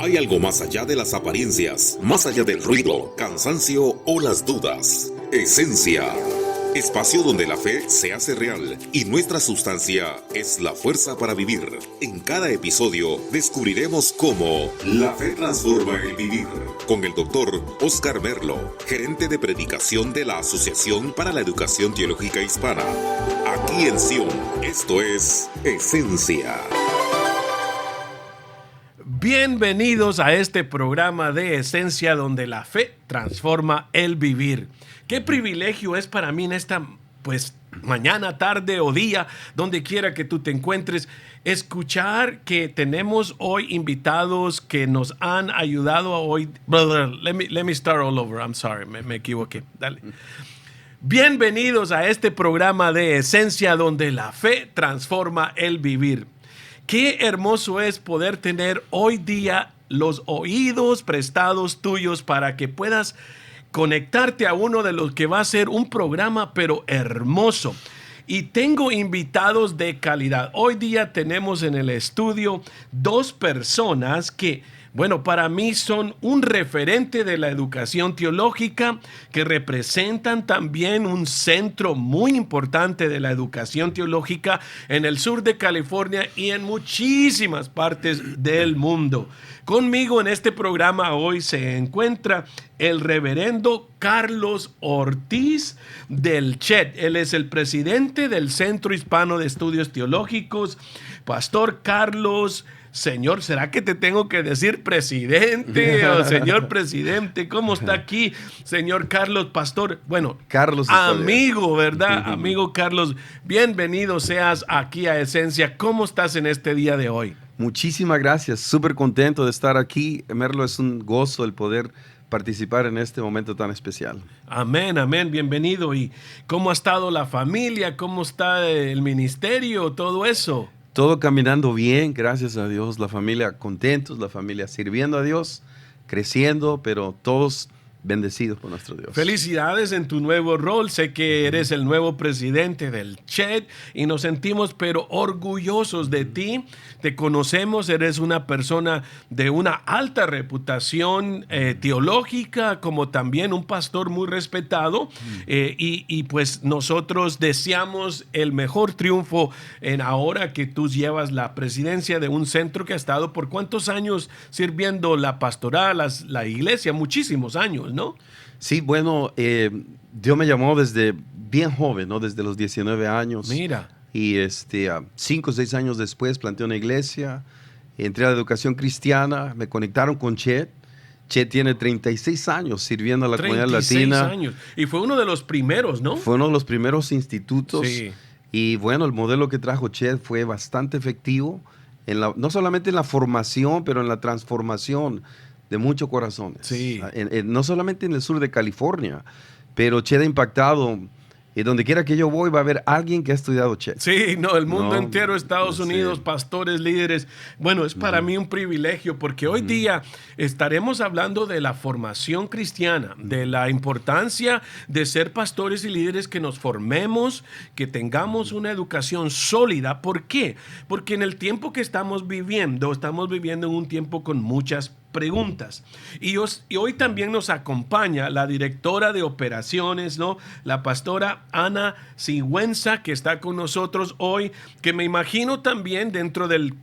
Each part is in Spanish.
Hay algo más allá de las apariencias, más allá del ruido, cansancio o las dudas. Esencia. Espacio donde la fe se hace real y nuestra sustancia es la fuerza para vivir. En cada episodio descubriremos cómo la fe transforma el vivir. Con el doctor Oscar Merlo, gerente de predicación de la Asociación para la Educación Teológica Hispana. Aquí en Sion, esto es Esencia. Bienvenidos a este programa de Esencia donde la fe transforma el vivir. Qué privilegio es para mí en esta mañana, tarde o día, donde quiera que tú te encuentres, escuchar que tenemos hoy invitados que nos han ayudado hoy. Brother, let me start all over. I'm sorry, me equivoqué. Dale. Bienvenidos a este programa de Esencia donde la fe transforma el vivir. Qué hermoso es poder tener hoy día los oídos prestados tuyos para que puedas conectarte a uno de los que va a ser un programa pero hermoso. Y tengo invitados de calidad. Hoy día tenemos en el estudio dos personas que, para mí son un referente de la educación teológica, que representan también un centro muy importante de la educación teológica en el sur de California y en muchísimas partes del mundo. Conmigo en este programa hoy se encuentra el reverendo Carlos Ortiz del CHET. Él es el presidente del Centro Hispano de Estudios Teológicos. Pastor Carlos, señor, ¿será que te tengo que decir presidente o señor presidente? ¿Cómo está aquí, señor Carlos, pastor? Carlos, amigo, ¿verdad? Amigo Carlos, bienvenido seas aquí a Esencia. ¿Cómo estás en este día de hoy? Muchísimas gracias, súper contento de estar aquí. Merlo, es un gozo el poder participar en este momento tan especial. Amén, amén, bienvenido. ¿Y cómo ha estado la familia? ¿Cómo está el ministerio? Todo eso. Todo caminando bien, gracias a Dios. La familia contentos, la familia sirviendo a Dios, creciendo, pero todos bendecidos por nuestro Dios. Felicidades en tu nuevo rol. Sé que eres el nuevo presidente del CHET y nos sentimos pero orgullosos de ti. Te conocemos, eres una persona de una alta reputación teológica, como también un pastor muy respetado. Y pues nosotros deseamos el mejor triunfo en ahora que tú llevas la presidencia de un centro que ha estado por ¿cuántos años sirviendo la pastoral, la iglesia? Muchísimos años, ¿no? Sí, Dios me llamó desde bien joven, ¿no? Desde los 19 años. Mira. Y 5 o 6 años después planté una iglesia, entré a la educación cristiana, me conectaron con CHET. CHET tiene 36 años sirviendo a la comunidad latina. 36 años. Y fue uno de los primeros, ¿no? Fue uno de los primeros institutos. Sí. Y el modelo que trajo CHET fue bastante efectivo, no solamente en la formación, pero en la transformación de muchos corazones. Sí. No solamente en el sur de California, pero CHET ha impactado. Y donde quiera que yo voy va a haber alguien que ha estudiado CHET. Sí, el mundo entero, Estados Unidos, pastores, líderes. Es para mí un privilegio porque hoy día estaremos hablando de la formación cristiana, de la importancia de ser pastores y líderes, que nos formemos, que tengamos una educación sólida. ¿Por qué? Porque en el tiempo que estamos viviendo en un tiempo con muchas preguntas. Y hoy también nos acompaña la directora de operaciones, ¿no? La pastora Ana Sigüenza, que está con nosotros hoy, que me imagino también dentro del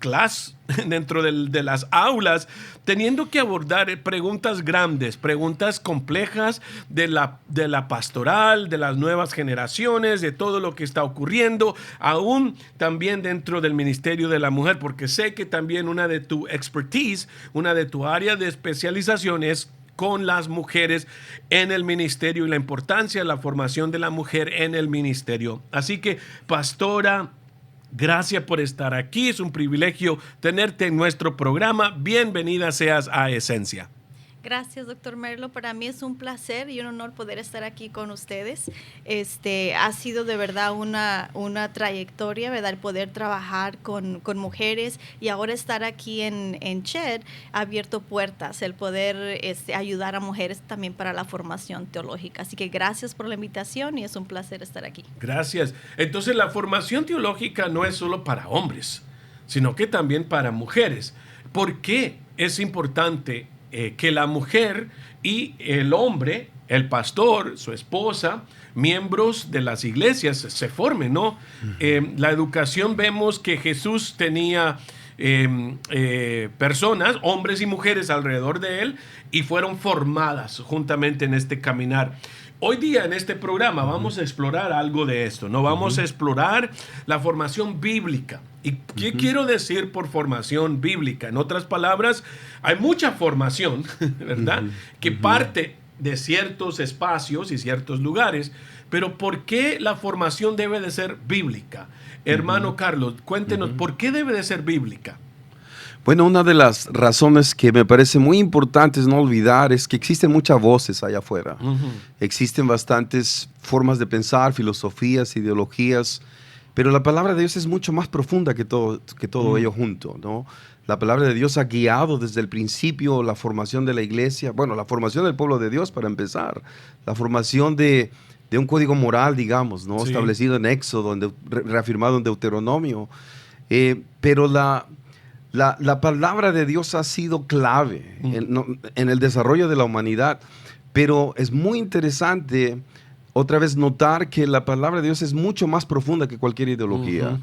de las aulas, teniendo que abordar preguntas grandes, preguntas complejas de la pastoral, de las nuevas generaciones, de todo lo que está ocurriendo, aún también dentro del ministerio de la mujer, porque sé que también una de tu expertise, una de tu área de especialización es con las mujeres en el ministerio y la importancia de la formación de la mujer en el ministerio. Así que, pastora, gracias por estar aquí. Es un privilegio tenerte en nuestro programa. Bienvenida seas a Esencia. Gracias, doctor Merlo. Para mí es un placer y un honor poder estar aquí con ustedes. Ha sido de verdad una trayectoria, ¿verdad? El poder trabajar con mujeres y ahora estar aquí en CHET ha abierto puertas, el poder ayudar a mujeres también para la formación teológica. Así que gracias por la invitación y es un placer estar aquí. Gracias. Entonces, la formación teológica no es solo para hombres, sino que también para mujeres. ¿Por qué es importante que la mujer y el hombre, el pastor, su esposa, miembros de las iglesias se formen, ¿no? La educación, vemos que Jesús tenía personas, hombres y mujeres alrededor de él, y fueron formadas juntamente en este caminar. Hoy día en este programa vamos a explorar algo de esto, ¿no? Vamos a explorar la formación bíblica. ¿Y qué quiero decir por formación bíblica? En otras palabras, hay mucha formación, ¿verdad? Que parte de ciertos espacios y ciertos lugares, pero ¿por qué la formación debe de ser bíblica? Hermano Carlos, cuéntenos, ¿por qué debe de ser bíblica? Bueno, una de las razones que me parece muy importantes no olvidar es que existen muchas voces allá afuera. Existen bastantes formas de pensar, filosofías, ideologías, pero la palabra de Dios es mucho más profunda que todo ello junto, ¿no? La palabra de Dios ha guiado desde el principio la formación de la iglesia, bueno, la formación del pueblo de Dios para empezar, la formación de un código moral, digamos, ¿no? Sí. Establecido en Éxodo, reafirmado en Deuteronomio, pero la palabra de Dios ha sido clave en el desarrollo de la humanidad, pero es muy interesante otra vez notar que la palabra de Dios es mucho más profunda que cualquier ideología.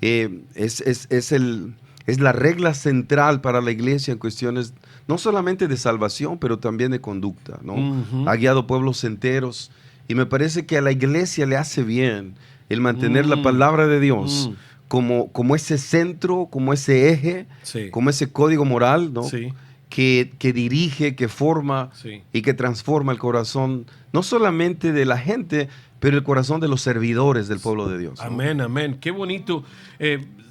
Es la regla central para la iglesia en cuestiones no solamente de salvación, pero también de conducta, ¿no? Ha guiado pueblos enteros y me parece que a la iglesia le hace bien el mantener la palabra de Dios como ese centro, como ese eje, como ese código moral, ¿no? Que dirige, que forma y que transforma el corazón, no solamente de la gente, pero el corazón de los servidores del pueblo de Dios, ¿no? Amén, amén. Qué bonito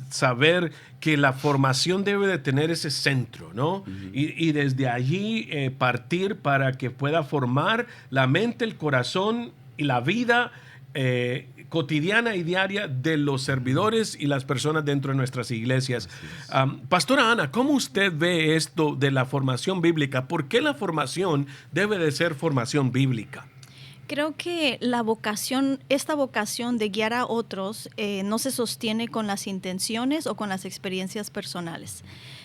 saber que la formación debe de tener ese centro, ¿no? Y desde allí partir para que pueda formar la mente, el corazón y la vida cotidiana y diaria de los servidores y las personas dentro de nuestras iglesias. Pastora Ana, ¿cómo usted ve esto de la formación bíblica? ¿Por qué la formación debe de ser formación bíblica? Creo que esta vocación de guiar a otros no se sostiene con las intenciones o con las experiencias personales.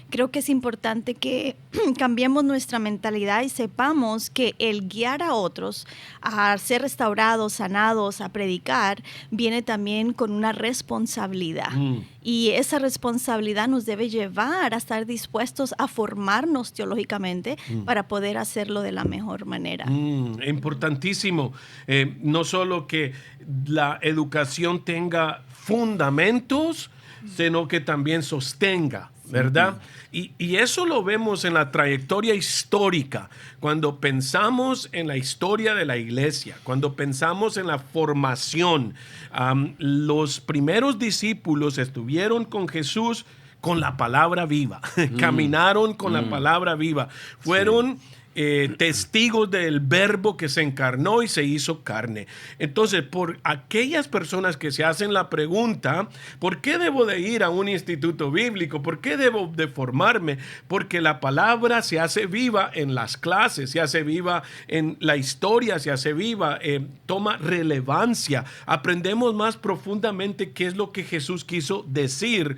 Creo que es importante que cambiemos nuestra mentalidad y sepamos que el guiar a otros a ser restaurados, sanados, a predicar, viene también con una responsabilidad. Y esa responsabilidad nos debe llevar a estar dispuestos a formarnos teológicamente para poder hacerlo de la mejor manera. Importantísimo. No solo que la educación tenga fundamentos, sino que también sostenga, ¿verdad? Y eso lo vemos en la trayectoria histórica, cuando pensamos en la historia de la iglesia, cuando pensamos en la formación. Los primeros discípulos estuvieron con Jesús con la palabra viva, caminaron con la palabra viva, fueron testigos del verbo que se encarnó y se hizo carne. Entonces, por aquellas personas que se hacen la pregunta, ¿por qué debo de ir a un instituto bíblico? ¿Por qué debo de formarme? Porque la palabra se hace viva en las clases, se hace viva en la historia, se hace viva, toma relevancia. Aprendemos más profundamente qué es lo que Jesús quiso decir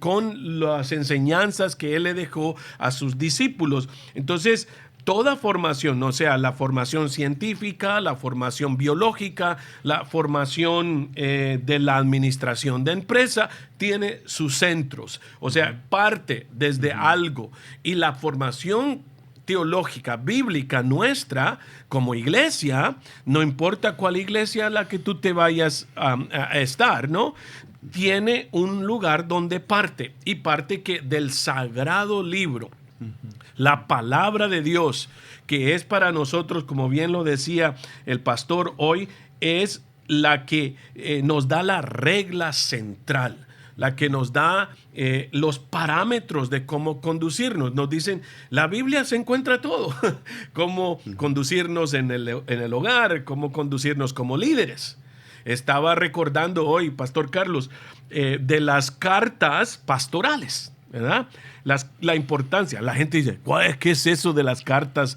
con las enseñanzas que Él le dejó a sus discípulos. Entonces, toda formación, o sea, la formación científica, la formación biológica, la formación de la administración de empresa, tiene sus centros. O sea, parte desde algo. Y la formación teológica, bíblica nuestra, como iglesia, no importa cuál iglesia a la que tú te vayas a estar, ¿no? Tiene un lugar donde parte. Y parte que del sagrado libro. La palabra de Dios, que es para nosotros, como bien lo decía el pastor hoy, es la que nos da la regla central, la que nos da los parámetros de cómo conducirnos. Nos dicen, la Biblia se encuentra todo, cómo conducirnos en el hogar, cómo conducirnos como líderes. Estaba recordando hoy, Pastor Carlos, de las cartas pastorales, ¿verdad? La importancia. La gente dice, ¿qué es eso de las cartas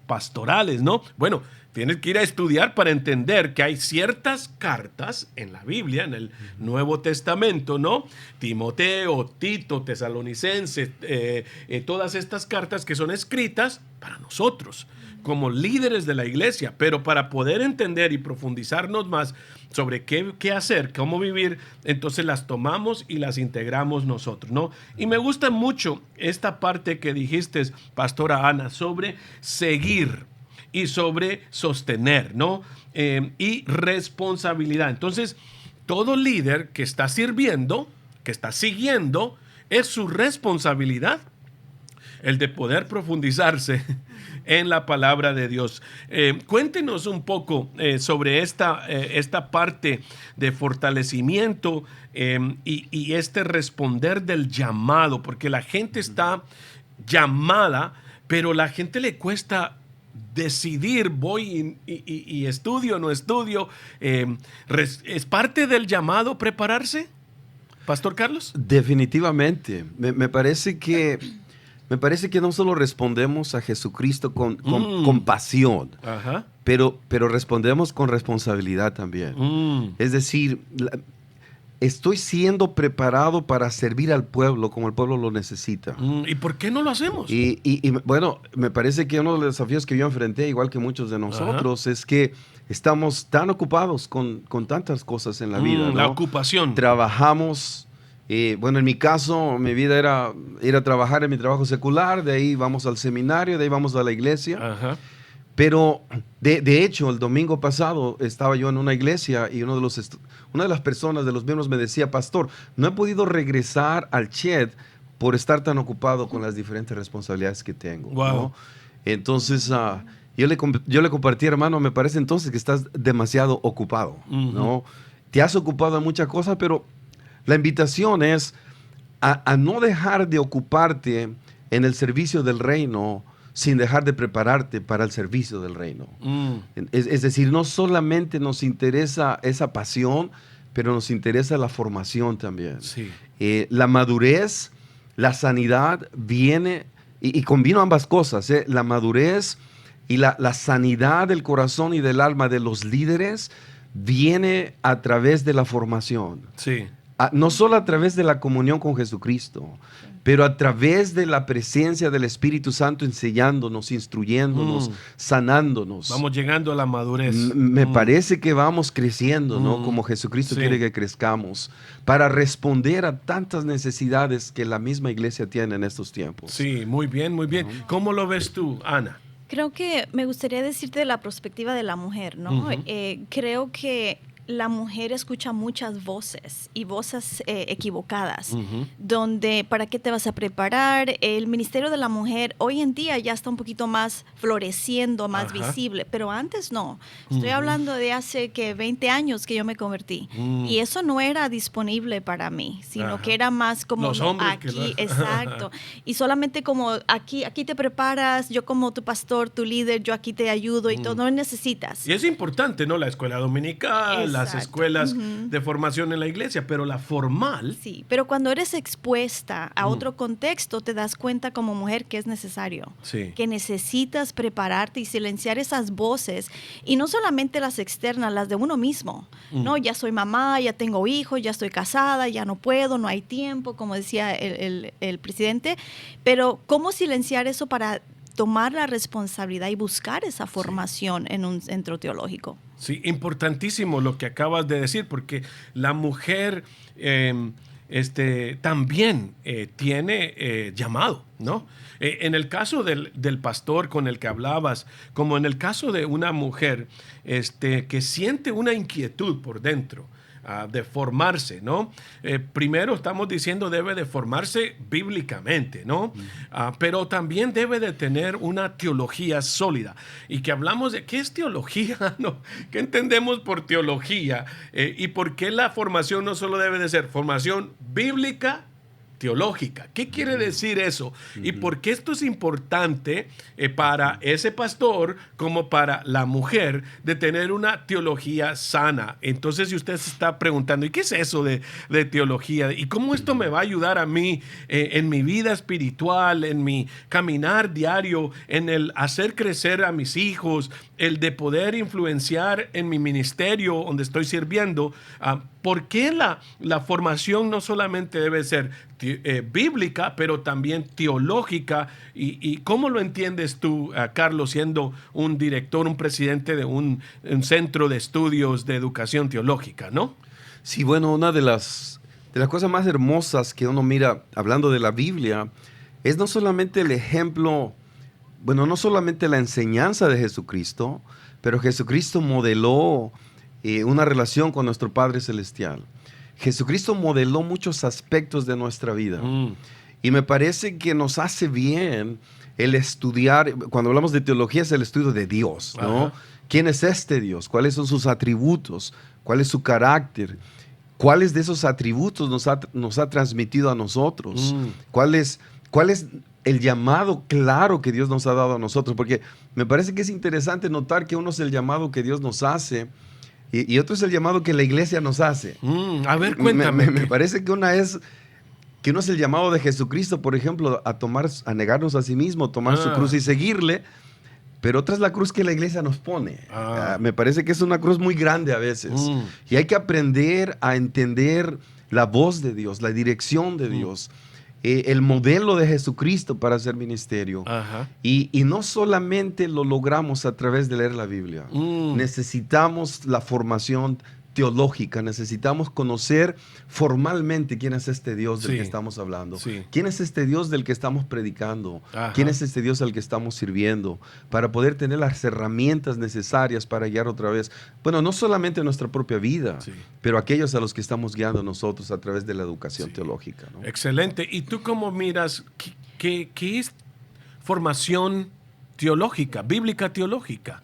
pastorales, no? Bueno, Tienes que ir a estudiar para entender que hay ciertas cartas en la Biblia, en el Nuevo Testamento, ¿no? Timoteo, Tito, Tesalonicenses, todas estas cartas que son escritas para nosotros, como líderes de la iglesia, pero para poder entender y profundizarnos más sobre qué hacer, cómo vivir, entonces las tomamos y las integramos nosotros, ¿no? Y me gusta mucho esta parte que dijiste, Pastora Ana, sobre seguir y sobre sostener, ¿no? Y responsabilidad. Entonces, todo líder que está sirviendo, que está siguiendo, es su responsabilidad el de poder profundizarse en la palabra de Dios. Cuéntenos un poco sobre esta parte de fortalecimiento y este responder del llamado, porque la gente está llamada, pero la gente le cuesta decidir, voy y estudio o no estudio. ¿Es parte del llamado prepararse, Pastor Carlos? Definitivamente. Me parece que no solo respondemos a Jesucristo con pasión, Ajá. pero respondemos con responsabilidad también. Es decir, estoy siendo preparado para servir al pueblo como el pueblo lo necesita. ¿Y por qué no lo hacemos? Y bueno, me parece que uno de los desafíos que yo enfrenté, igual que muchos de nosotros, es que estamos tan ocupados con tantas cosas en la vida, ¿no? La ocupación. Trabajamos, bueno, en mi caso, mi vida era ir a trabajar en mi trabajo secular, de ahí vamos al seminario, de ahí vamos a la iglesia. Ajá. Pero, de hecho, el domingo pasado estaba yo en una iglesia y una de las personas, de los miembros, me decía, pastor, no he podido regresar al CHED por estar tan ocupado con las diferentes responsabilidades que tengo. Wow. ¿no? Entonces, yo le compartí, hermano, me parece entonces que estás demasiado ocupado. ¿no? Te has ocupado en muchas cosas, pero la invitación es a no dejar de ocuparte en el servicio del reino sin dejar de prepararte para el servicio del reino. Es decir, no solamente nos interesa esa pasión, pero nos interesa la formación también. Sí. La madurez, la sanidad viene, y combino ambas cosas, la madurez y la sanidad del corazón y del alma de los líderes viene a través de la formación. Sí. No solo a través de la comunión con Jesucristo, pero a través de la presencia del Espíritu Santo enseñándonos, instruyéndonos, sanándonos. Vamos llegando a la madurez. Me parece que vamos creciendo, ¿no? Como Jesucristo quiere que crezcamos, para responder a tantas necesidades que la misma iglesia tiene en estos tiempos. Sí, muy bien, muy bien. ¿Cómo lo ves tú, Ana? Creo que me gustaría decirte de la perspectiva de la mujer, ¿no? Creo que la mujer escucha muchas voces y voces equivocadas, donde ¿para qué te vas a preparar? El ministerio de la mujer hoy en día ya está un poquito más floreciendo, más visible, pero antes no. Estoy hablando de hace 20 años que yo me convertí y eso no era disponible para mí, sino que era más como los hombres aquí, exacto, y solamente como aquí te preparas, yo como tu pastor, tu líder, yo aquí te ayudo y todo, no necesitas. Y es importante, ¿no? La escuela dominical, las escuelas de formación en la iglesia, pero la formal. Sí, pero cuando eres expuesta a otro contexto, te das cuenta como mujer que es necesario, que necesitas prepararte y silenciar esas voces, y no solamente las externas, las de uno mismo. No, ya soy mamá, ya tengo hijos, ya estoy casada, ya no puedo, no hay tiempo, como decía el presidente, pero ¿cómo silenciar eso para tomar la responsabilidad y buscar esa formación en un centro teológico? Sí, importantísimo lo que acabas de decir, porque la mujer también tiene llamado, ¿no? En el caso del pastor con el que hablabas, como en el caso de una mujer que siente una inquietud por dentro, de formarse, ¿no? Primero estamos diciendo debe de formarse bíblicamente, ¿no? Pero también debe de tener una teología sólida. Y que hablamos de, ¿qué es teología? ¿No? ¿Qué entendemos por teología? Y por qué la formación no solo debe de ser formación bíblica teológica. ¿Qué quiere decir eso? Y por qué esto es importante para ese pastor como para la mujer de tener una teología sana. Entonces, si usted se está preguntando, ¿y qué es eso de teología? ¿Y cómo esto me va a ayudar a mí en mi vida espiritual, en mi caminar diario, en el hacer crecer a mis hijos, el de poder influenciar en mi ministerio donde estoy sirviendo? ¿Por qué la formación no solamente debe ser bíblica, pero también teológica? ¿Y cómo lo entiendes tú, Carlos, siendo un director, un presidente de un centro de estudios de educación teológica, ¿no? Sí, bueno, una de las cosas más hermosas que uno mira hablando de la Biblia es no solamente el ejemplo, bueno, no solamente la enseñanza de Jesucristo, pero Jesucristo modeló una relación con nuestro Padre Celestial. Jesucristo modeló muchos aspectos de nuestra vida. Y me parece que nos hace bien el estudiar, cuando hablamos de teología, es el estudio de Dios, ¿no? Ajá. ¿Quién es este Dios? ¿Cuáles son sus atributos? ¿Cuál es su carácter? ¿Cuáles de esos atributos nos ha transmitido a nosotros? ¿Cuál es el llamado claro que Dios nos ha dado a nosotros? Porque me parece que es interesante notar que uno es el llamado que Dios nos hace y otro es el llamado que la iglesia nos hace. A ver, cuéntame. Me parece que uno es el llamado de Jesucristo, por ejemplo, a negarnos a sí mismo, tomar su cruz y seguirle, pero otra es la cruz que la iglesia nos pone. Me parece que es una cruz muy grande a veces. Y hay que aprender a entender la voz de Dios, la dirección de Dios, el modelo de Jesucristo para hacer ministerio. Y no solamente lo logramos a través de leer la Biblia. Necesitamos la formación teológica, necesitamos conocer formalmente quién es este Dios del que estamos hablando, quién es este Dios del que estamos predicando, quién es este Dios al que estamos sirviendo, para poder tener las herramientas necesarias para guiar otra vez, bueno, no solamente nuestra propia vida, pero aquellos a los que estamos guiando nosotros a través de la educación teológica, ¿no? Excelente. ¿Y tú cómo miras qué es formación teológica, bíblica teológica?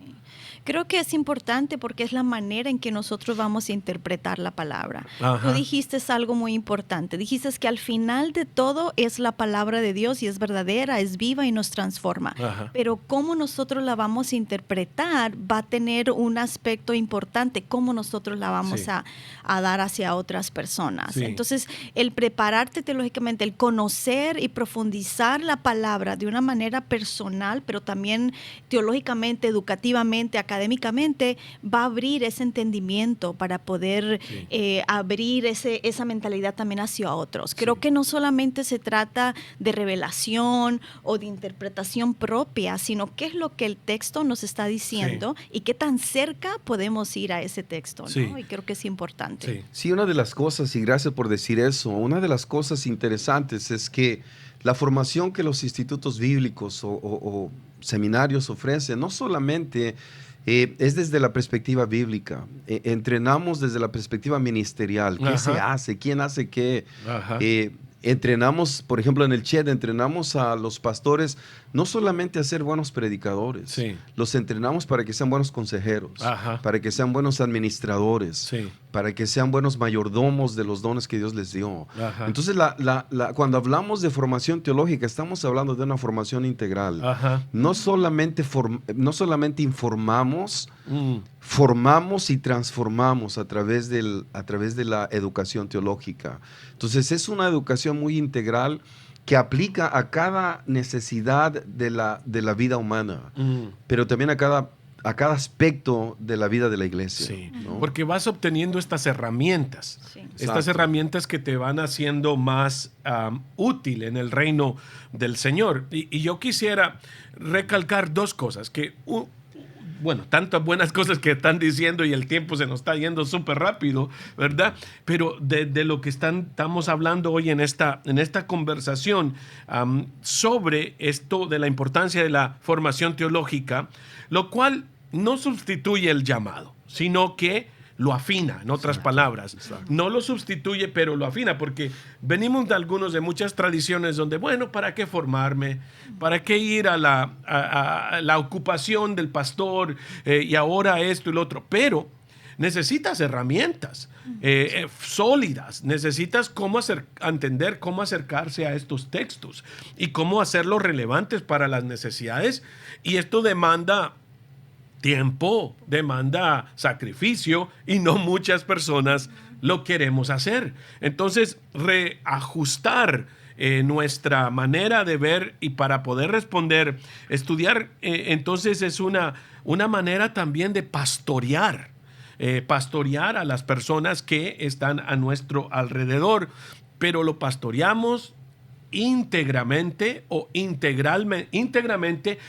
Creo que es importante porque es la manera en que nosotros vamos a interpretar la palabra. Tú dijiste algo muy importante. Dijiste que al final de todo es la palabra de Dios y es verdadera, es viva y nos transforma. Pero cómo nosotros la vamos a interpretar va a tener un aspecto importante, cómo nosotros la vamos a dar hacia otras personas. Entonces, el prepararte teológicamente, el conocer y profundizar la palabra de una manera personal, pero también teológicamente, educativamente, académicamente, va a abrir ese entendimiento para poder abrir esa mentalidad también hacia otros. Creo que no solamente se trata de revelación o de interpretación propia, sino qué es lo que el texto nos está diciendo y qué tan cerca podemos ir a ese texto, ¿no? Y creo que es importante. Sí, una de las cosas, y gracias por decir eso, una de las cosas interesantes es que la formación que los institutos bíblicos o seminarios ofrecen no solamente es desde la perspectiva bíblica. Entrenamos desde la perspectiva ministerial. ¿Qué se hace? ¿Quién hace qué? Entrenamos, por ejemplo, en el CHED, entrenamos a los pastores no solamente a ser buenos predicadores, los entrenamos para que sean buenos consejeros, para que sean buenos administradores, para que sean buenos mayordomos de los dones que Dios les dio. Entonces, cuando hablamos de formación teológica, estamos hablando de una formación integral. No solamente informamos, formamos y transformamos a través de la educación teológica. Entonces, es una educación muy integral que aplica a cada necesidad de la vida humana, pero también a cada aspecto de la vida de la iglesia. ¿No? Porque vas obteniendo estas herramientas, herramientas que te van haciendo más útil en el reino del Señor. Y yo quisiera recalcar dos cosas, bueno, tantas buenas cosas que están diciendo y el tiempo se nos está yendo súper rápido, ¿verdad? Pero de lo que estamos hablando hoy en esta conversación sobre esto de la importancia de la formación teológica, lo cual no sustituye el llamado, sino que lo afina, en otras palabras. No lo sustituye, pero lo afina, porque venimos de muchas tradiciones donde, bueno, ¿para qué formarme? ¿Para qué ir a la ocupación del pastor y ahora esto y lo otro? Pero necesitas herramientas sólidas, necesitas entender cómo acercarse a estos textos y cómo hacerlos relevantes para las necesidades. Y esto demanda tiempo, demanda sacrificio y no muchas personas lo queremos hacer. Entonces, reajustar nuestra manera de ver y para poder responder, estudiar, entonces es una manera también de pastorear a las personas que están a nuestro alrededor, pero lo pastoreamos íntegramente o integralmente,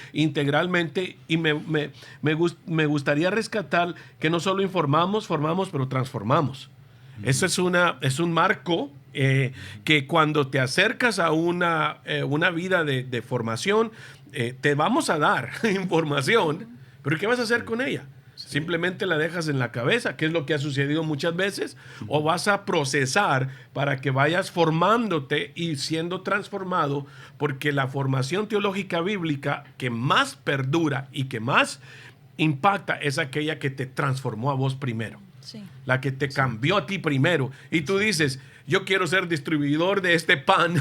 y me gustaría rescatar que no solo informamos, formamos, pero transformamos. Eso es un marco que cuando te acercas a una vida de formación, te vamos a dar información, pero ¿qué vas a hacer con ella? Simplemente la dejas en la cabeza, que es lo que ha sucedido muchas veces, o vas a procesar para que vayas formándote y siendo transformado, porque la formación teológica bíblica que más perdura y que más impacta es aquella que te transformó a vos primero. Sí. La que te cambió a ti primero. Y tú dices, yo quiero ser distribuidor de este pan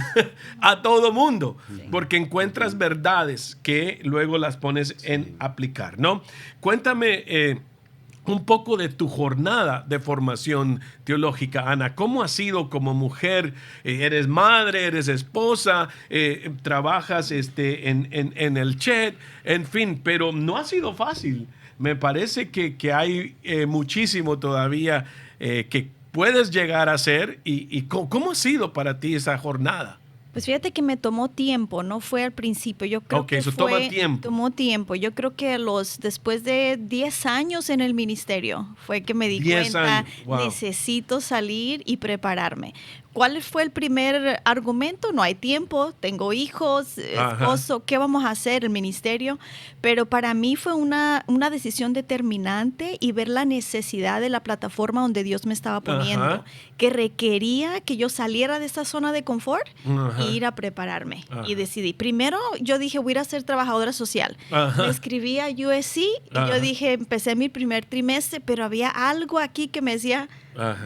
a todo mundo, porque encuentras verdades que luego las pones en aplicar, ¿no? Cuéntame un poco de tu jornada de formación teológica, Ana. ¿Cómo ha sido como mujer? Eres madre, eres esposa, trabajas en el chat, en fin, pero no ha sido fácil. Me parece que hay muchísimo todavía que puedes llegar a hacer. ¿Y cómo ha sido para ti esa jornada? Pues fíjate que me tomó tiempo, no fue al principio. Yo creo que eso toma tiempo. Tomó tiempo. Yo creo que después de 10 años en el ministerio fue que me di cuenta, wow, necesito salir y prepararme. ¿Cuál fue el primer argumento? No hay tiempo, tengo hijos, esposo, ¿qué vamos a hacer? El ministerio. Pero para mí fue una decisión determinante y ver la necesidad de la plataforma donde Dios me estaba poniendo, que requería que yo saliera de esa zona de confort e ir a prepararme. Y decidí, primero yo dije, voy a ir a ser trabajadora social. Me escribí a USC y yo dije, empecé mi primer trimestre, pero había algo aquí que me decía,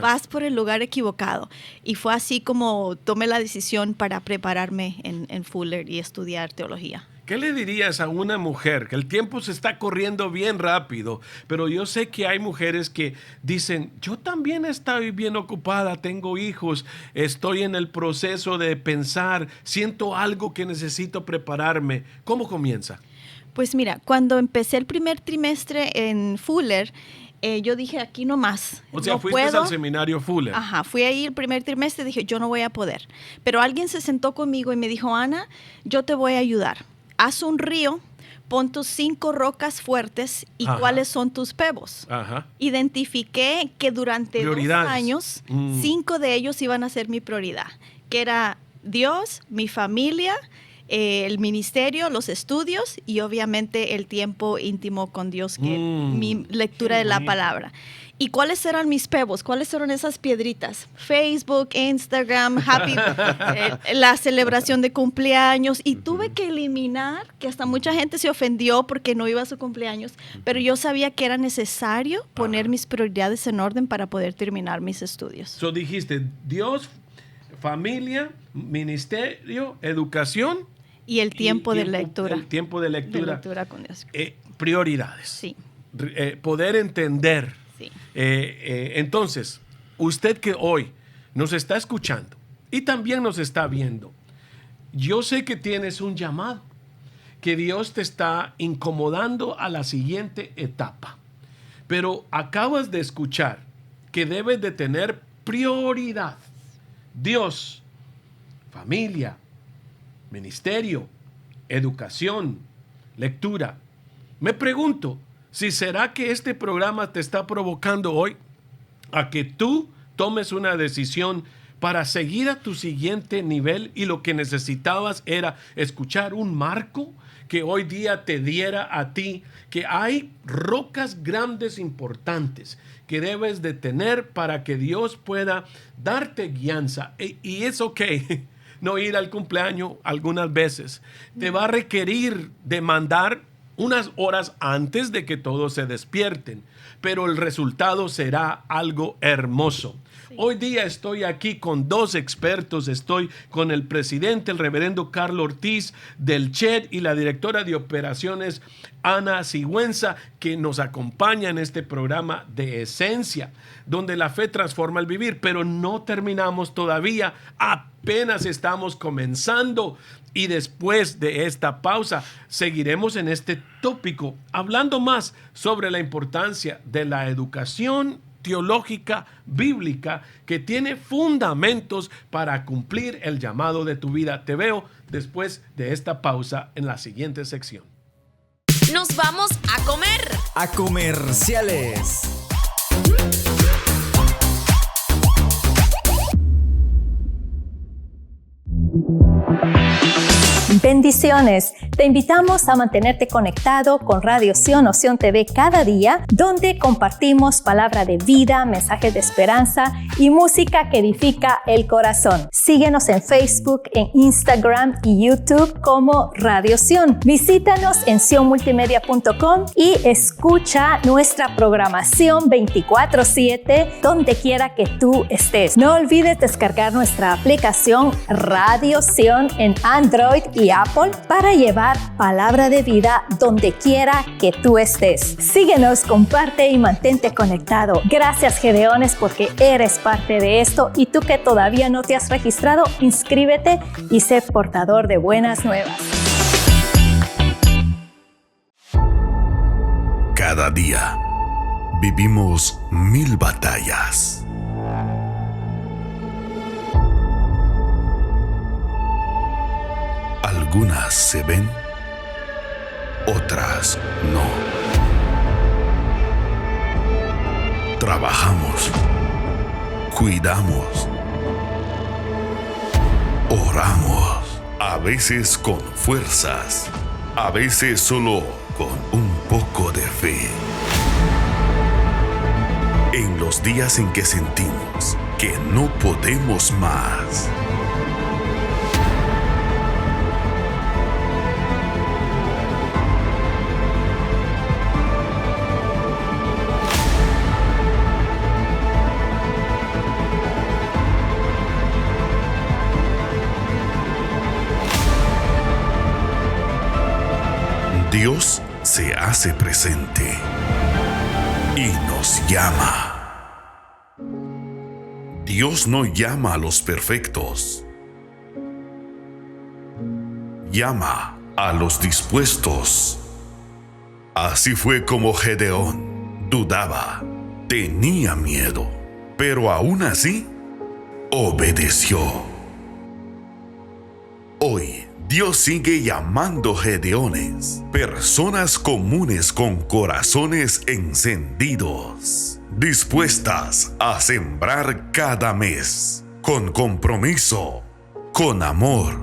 vas por el lugar equivocado. Y fue así como tomé la decisión para prepararme en Fuller y estudiar teología. ¿Qué le dirías a una mujer? Que el tiempo se está corriendo bien rápido, pero yo sé que hay mujeres que dicen, yo también estoy bien ocupada, tengo hijos, estoy en el proceso de pensar, siento algo que necesito prepararme. ¿Cómo comienza? Pues mira, cuando empecé el primer trimestre en Fuller, yo dije, aquí no más. O sea, no fuiste puedo. al seminario Fuller. Ajá, fui ahí el primer trimestre y dije, yo no voy a poder. Pero alguien se sentó conmigo y me dijo, Ana, yo te voy a ayudar. Haz un río, pon tus 5 rocas fuertes y cuáles son tus pebos. Identifiqué que durante 2 años, 5 de ellos iban a ser mi prioridad, que era Dios, mi familia, el ministerio, los estudios y obviamente el tiempo íntimo con Dios, que mi lectura de la palabra. ¿Y cuáles eran mis pebos? ¿Cuáles eran esas piedritas? Facebook, Instagram, la celebración de cumpleaños. Y tuve que eliminar, que hasta mucha gente se ofendió porque no iba a su cumpleaños, pero yo sabía que era necesario poner mis prioridades en orden para poder terminar mis estudios. So dijiste, Dios, familia, ministerio, educación. Y el tiempo de lectura. El tiempo de lectura. De lectura con Dios. Prioridades. Sí. Poder entender. Sí. Entonces, usted que hoy nos está escuchando y también nos está viendo, yo sé que tienes un llamado, que Dios te está incomodando a la siguiente etapa, pero acabas de escuchar que debes de tener prioridad. Dios, familia, ministerio, educación, lectura. Me pregunto, si será que este programa te está provocando hoy a que tú tomes una decisión para seguir a tu siguiente nivel, y lo que necesitabas era escuchar un marco que hoy día te diera a ti que hay rocas grandes importantes que debes de tener para que Dios pueda darte guianza. Y es ok no ir al cumpleaños algunas veces. Te va a requerir demandar unas horas antes de que todos se despierten, pero el resultado será algo hermoso. Hoy día estoy aquí con 2 expertos. Estoy con el presidente, el reverendo Carlos Ortiz del CHED, y la directora de operaciones, Ana Sigüenza, que nos acompaña en este programa de Esencia, donde la fe transforma el vivir. Pero no terminamos todavía, apenas estamos comenzando. Y después de esta pausa seguiremos en este tópico, hablando más sobre la importancia de la educación teológica bíblica que tiene fundamentos para cumplir el llamado de tu vida. Te veo después de esta pausa en la siguiente sección. Nos vamos a comer. A comerciales. Bendiciones. Te invitamos a mantenerte conectado con Radio Sion o Sion TV cada día, donde compartimos palabra de vida, mensajes de esperanza y música que edifica el corazón. Síguenos en Facebook, en Instagram y YouTube como Radio Sion. Visítanos en sionmultimedia.com y escucha nuestra programación 24/7 donde quiera que tú estés. No olvides descargar nuestra aplicación Radio Sion en Android y Apple para llevar palabra de vida donde quiera que tú estés. Síguenos, comparte y mantente conectado. Gracias, Gedeones, porque eres parte de esto, y tú que todavía no te has registrado, inscríbete y sé portador de buenas nuevas. Cada día vivimos 1000 batallas. Algunas se ven, otras no. Trabajamos, cuidamos, oramos, a veces con fuerzas, a veces solo con un poco de fe. En los días en que sentimos que no podemos más, Dios se hace presente y nos llama. Dios no llama a los perfectos, llama a los dispuestos. Así fue como Gedeón dudaba, tenía miedo, pero aún así obedeció. Hoy Dios sigue llamando Gedeones, personas comunes con corazones encendidos, dispuestas a sembrar cada mes, con compromiso, con amor,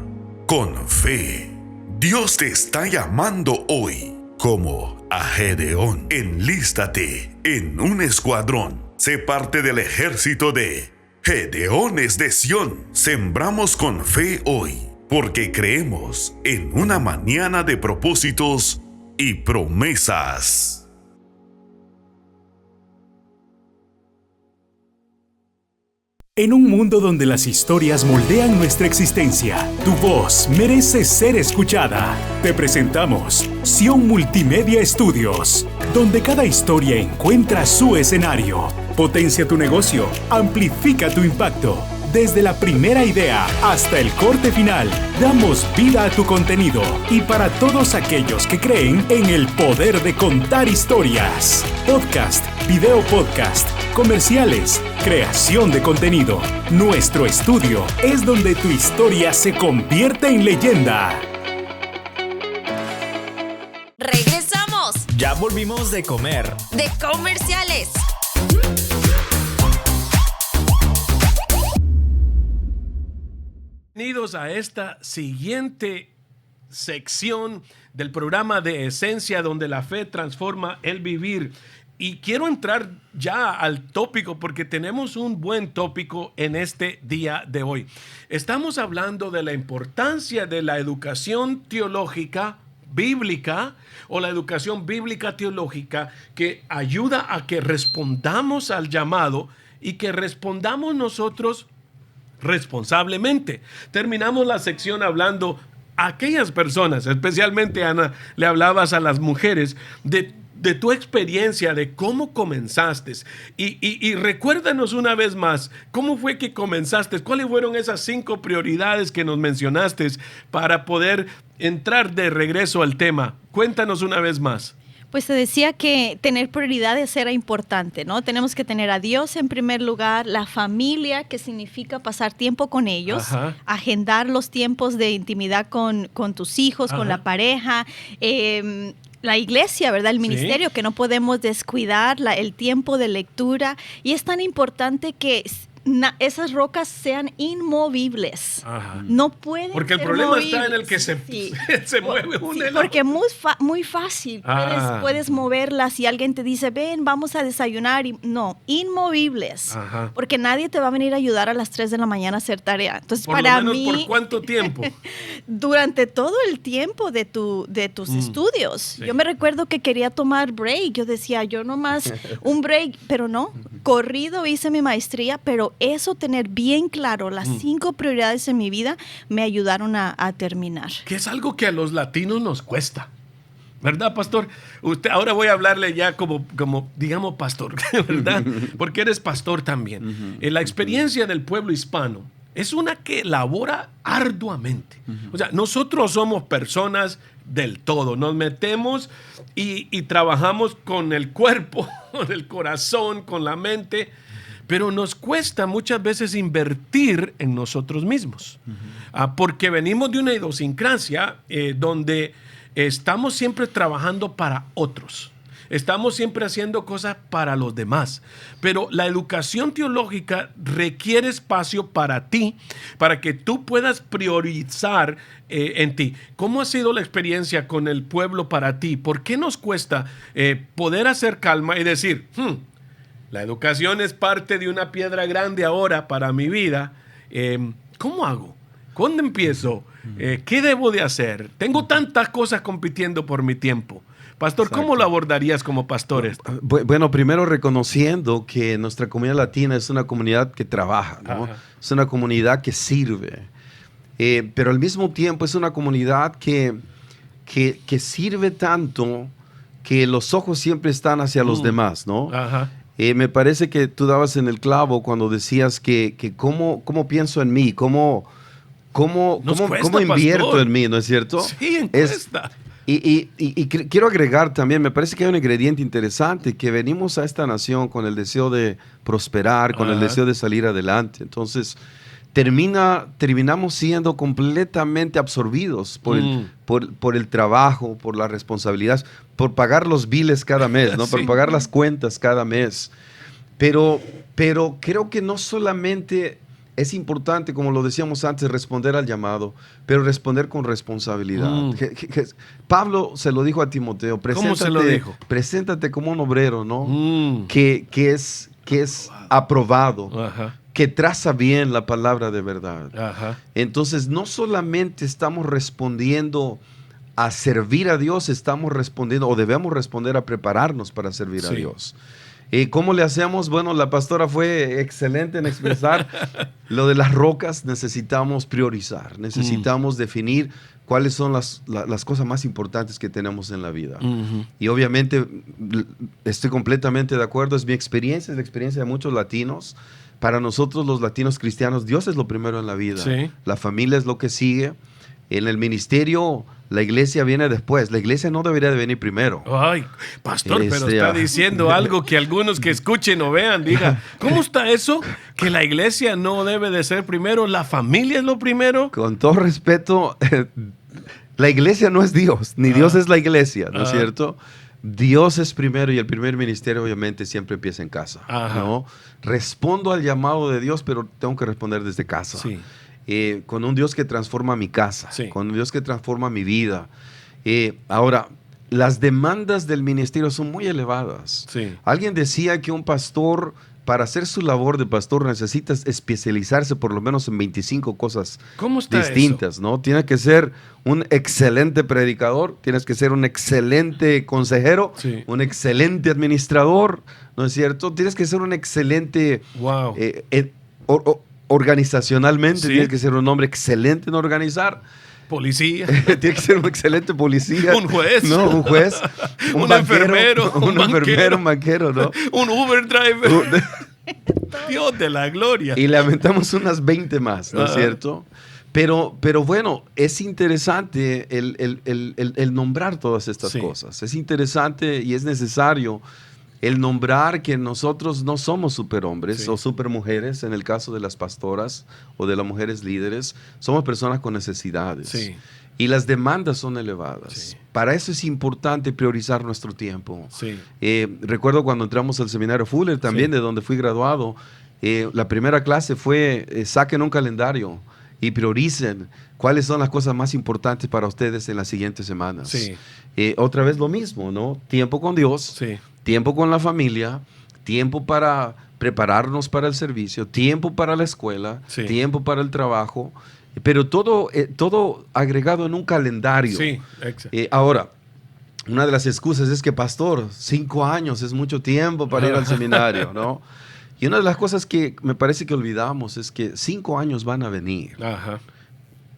con fe. Dios te está llamando hoy, como a Gedeón. Enlístate en un escuadrón, sé parte del ejército de Gedeones de Sion. Sembramos con fe hoy, porque creemos en una mañana de propósitos y promesas. En un mundo donde las historias moldean nuestra existencia, tu voz merece ser escuchada. Te presentamos Sion Multimedia Studios, donde cada historia encuentra su escenario. Potencia tu negocio, amplifica tu impacto. Desde la primera idea hasta el corte final, damos vida a tu contenido. Y para todos aquellos que creen en el poder de contar historias. Podcast, video podcast, comerciales, creación de contenido. Nuestro estudio es donde tu historia se convierte en leyenda. Regresamos Ya volvimos de comer. de comerciales. Bienvenidos a esta siguiente sección del programa de Esencia, donde la fe transforma el vivir. Y quiero entrar ya al tópico, porque tenemos un buen tópico en este día de hoy. Estamos hablando de la importancia de la educación teológica bíblica o la educación bíblica teológica que ayuda a que respondamos al llamado y que respondamos nosotros responsablemente. Terminamos la sección hablando a aquellas personas, especialmente Ana, le hablabas a las mujeres de tu experiencia, de cómo comenzaste. Y recuérdanos una vez más, ¿cómo fue que comenzaste? ¿Cuáles fueron esas 5 prioridades que nos mencionaste para poder entrar de regreso al tema? Cuéntanos una vez más. Pues te decía que tener prioridades era importante, ¿no? Tenemos que tener a Dios en primer lugar, la familia, que significa pasar tiempo con ellos, Ajá. agendar los tiempos de intimidad con tus hijos, Ajá. con la pareja, la iglesia, ¿verdad? El ministerio, que no podemos descuidar, el tiempo de lectura. Y es tan importante que esas rocas sean inmovibles. Ajá. No pueden Porque el ser problema movibles. está en el que se mueve Sí, una. porque muy fácil. Puedes moverlas y alguien te dice, ven, vamos a desayunar. No, inmovibles. Ajá. Porque nadie te va a venir a ayudar a las 3 de la mañana a hacer tarea. Entonces, Por para lo menos, mí, ¿por cuánto tiempo? durante todo el tiempo de tus estudios. Sí. Yo me recuerdo que quería tomar break. Yo decía, yo nomás un break, pero no. Corrido hice mi maestría, pero eso, tener bien claro las 5 prioridades en mi vida, me ayudaron a terminar. Que es algo que a los latinos nos cuesta. ¿Verdad, pastor? Usted, ahora voy a hablarle ya como digamos, pastor, ¿verdad? Porque eres pastor también. La experiencia del pueblo hispano es una que labora arduamente. O sea, nosotros somos personas del todo. Nos metemos y trabajamos con el cuerpo, con el corazón, con la mente, pero nos cuesta muchas veces invertir en nosotros mismos. Porque venimos de una idiosincrasia donde estamos siempre trabajando para otros. Estamos siempre haciendo cosas para los demás. Pero la educación teológica requiere espacio para ti, para que tú puedas priorizar en ti. ¿Cómo ha sido la experiencia con el pueblo para ti? ¿Por qué nos cuesta poder hacer calma y decir, la educación es parte de una piedra grande ahora para mi vida? ¿Cómo hago? ¿Cuándo empiezo? ¿Qué debo de hacer? Tengo tantas cosas compitiendo por mi tiempo. Pastor, Exacto. ¿cómo lo abordarías como pastor esto? Bueno, primero reconociendo que nuestra comunidad latina es una comunidad que trabaja, ¿no? Ajá. Es una comunidad que sirve, pero al mismo tiempo es una comunidad que sirve tanto que los ojos siempre están hacia los demás, ¿no? Ajá. Me parece que tú dabas en el clavo cuando decías que cómo pienso en mí, cómo invierto pastor. en mí, ¿no es cierto? Sí, cuesta. Y quiero agregar también, me parece que hay un ingrediente interesante, que venimos a esta nación con el deseo de prosperar, con el deseo de salir adelante. Entonces, terminamos siendo completamente absorbidos por el trabajo, por las responsabilidades, por pagar los biles cada mes, ¿no? Sí. Por pagar las cuentas cada mes. Pero creo que no solamente es importante, como lo decíamos antes, responder al llamado, pero responder con responsabilidad. Pablo se lo dijo a Timoteo, ¿Cómo se lo dijo? Preséntate como un obrero, ¿no? Que es aprobado, Ajá. que traza bien la palabra de verdad. Ajá. Entonces, no solamente estamos respondiendo a servir a Dios, estamos respondiendo, o debemos responder a prepararnos para servir a Sí. Dios. ¿Cómo le hacemos? Bueno, la pastora fue excelente en expresar lo de las rocas. Necesitamos priorizar, necesitamos definir cuáles son las cosas más importantes que tenemos en la vida. Y obviamente estoy completamente de acuerdo, es mi experiencia, es la experiencia de muchos latinos. Para nosotros los latinos cristianos, Dios es lo primero en la vida. Sí. La familia es lo que sigue. En el ministerio, la iglesia viene después. La iglesia no debería de venir primero. Ay, pastor, pero está diciendo algo que algunos que escuchen o vean, digan, ¿cómo está eso? Que la iglesia no debe de ser primero, la familia es lo primero. Con todo respeto, la iglesia no es Dios, ni Dios es la iglesia, ¿no es cierto? Dios es primero y el primer ministerio obviamente siempre empieza en casa, ¿no? Respondo al llamado de Dios, pero tengo que responder desde casa. Sí. Con un Dios que transforma mi casa, Sí. con un Dios que transforma mi vida. Ahora, las demandas del ministerio son muy elevadas. Sí. Alguien decía que un pastor para hacer su labor de pastor necesitas especializarse por lo menos en 25 cosas distintas, ¿no? Tienes que ser un excelente predicador, tienes que ser un excelente consejero, un excelente administrador, ¿no es cierto? Tienes que ser un excelente organizacionalmente, tienes que ser un hombre excelente en organizar. Policía. Tiene que ser un excelente policía. Un juez. No, un juez. Un enfermero. Un enfermero, un banquero, ¿no? Un Uber driver. Dios de la gloria. Y lamentamos unas 20 más, ¿no es cierto? Pero bueno, es interesante el nombrar todas estas cosas. Es interesante y es necesario el nombrar que nosotros no somos superhombres o supermujeres, en el caso de las pastoras o de las mujeres líderes, somos personas con necesidades. Sí. Y las demandas son elevadas. Sí. Para eso es importante priorizar nuestro tiempo. Sí. Recuerdo cuando entramos al seminario Fuller, también de donde fui graduado, la primera clase fue saquen un calendario y prioricen cuáles son las cosas más importantes para ustedes en las siguientes semanas. Sí. Otra vez lo mismo, ¿no? Tiempo con Dios, tiempo con la familia, tiempo para prepararnos para el servicio, tiempo para la escuela, tiempo para el trabajo, pero todo agregado en un calendario. Sí, exacto. Ahora, una de las excusas es que, pastor, 5 años es mucho tiempo para ir al seminario, ¿no? Y una de las cosas que me parece que olvidamos es que 5 años van a venir. Ajá.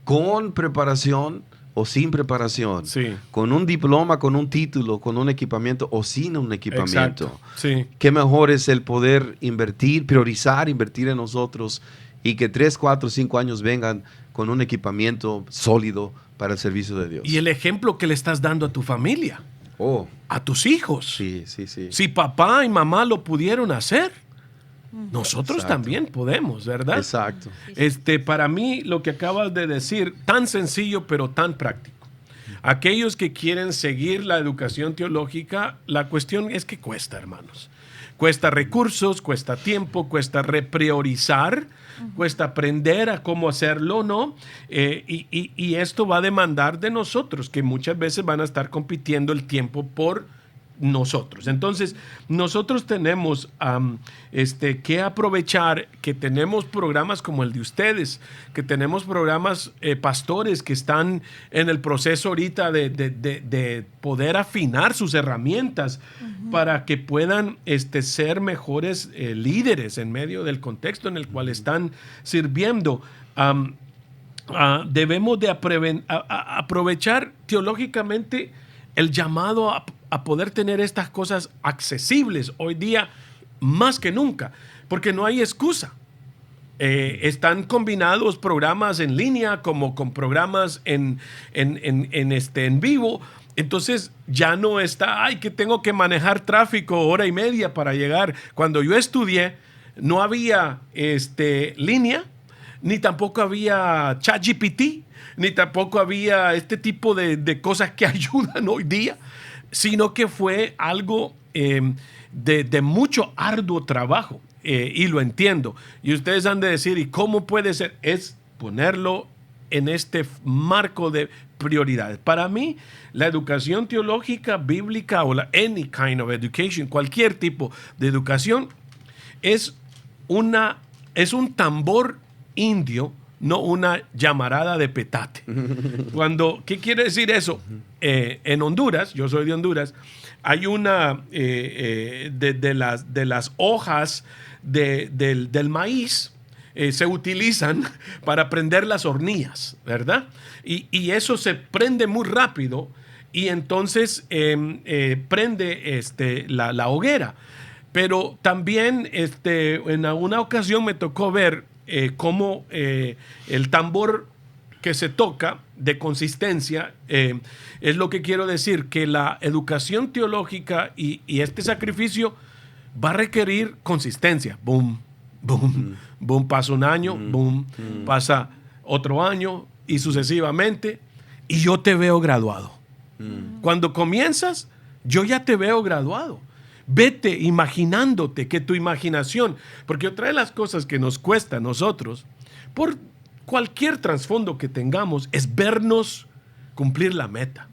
Con preparación o sin preparación, con un diploma, con un título, con un equipamiento o sin un equipamiento. Qué mejor es el poder invertir, priorizar, invertir en nosotros y que 3, 4, 5 años vengan con un equipamiento sólido para el servicio de Dios. Y el ejemplo que le estás dando a tu familia, a tus hijos. Sí. Si papá y mamá lo pudieron hacer, nosotros también podemos, ¿verdad? Exacto. Para mí, lo que acabas de decir, tan sencillo pero tan práctico. Aquellos que quieren seguir la educación teológica, la cuestión es que cuesta, hermanos. Cuesta recursos, cuesta tiempo, cuesta repriorizar, cuesta aprender a cómo hacerlo, ¿no? Y esto va a demandar de nosotros, que muchas veces van a estar compitiendo el tiempo por nosotros. Entonces, nosotros tenemos que aprovechar que tenemos programas como el de ustedes, que tenemos programas pastores que están en el proceso ahorita de poder afinar sus herramientas para que puedan ser mejores líderes en medio del contexto en el cual están sirviendo. Debemos de aprovechar teológicamente el llamado a poder tener estas cosas accesibles hoy día más que nunca, porque no hay excusa. Están combinados programas en línea como con programas en vivo. Entonces ya no está, que tengo que manejar tráfico 1 hora y media para llegar. Cuando yo estudié, no había línea, ni tampoco había ChatGPT, ni tampoco había este tipo de cosas que ayudan hoy día, sino que fue algo de mucho arduo trabajo, y lo entiendo. Y ustedes han de decir, ¿y cómo puede ser? Es ponerlo en este marco de prioridades. Para mí, la educación teológica, bíblica o la any kind of education, cualquier tipo de educación, es un tambor indio, no una llamarada de petate. ¿Qué quiere decir eso? En Honduras, yo soy de Honduras, hay una de las hojas del maíz, se utilizan para prender las hornillas, ¿verdad? Y eso se prende muy rápido y entonces prende la hoguera. Pero también en alguna ocasión me tocó ver cómo el tambor que se toca de consistencia, es lo que quiero decir, que la educación teológica y este sacrificio va a requerir consistencia. Boom, boom, boom, pasa un año, boom, pasa otro año y sucesivamente, y yo te veo graduado. Cuando comienzas, yo ya te veo graduado. Vete imaginándote que tu imaginación, porque otra de las cosas que nos cuesta a nosotros, por cualquier trasfondo que tengamos, es vernos cumplir la meta.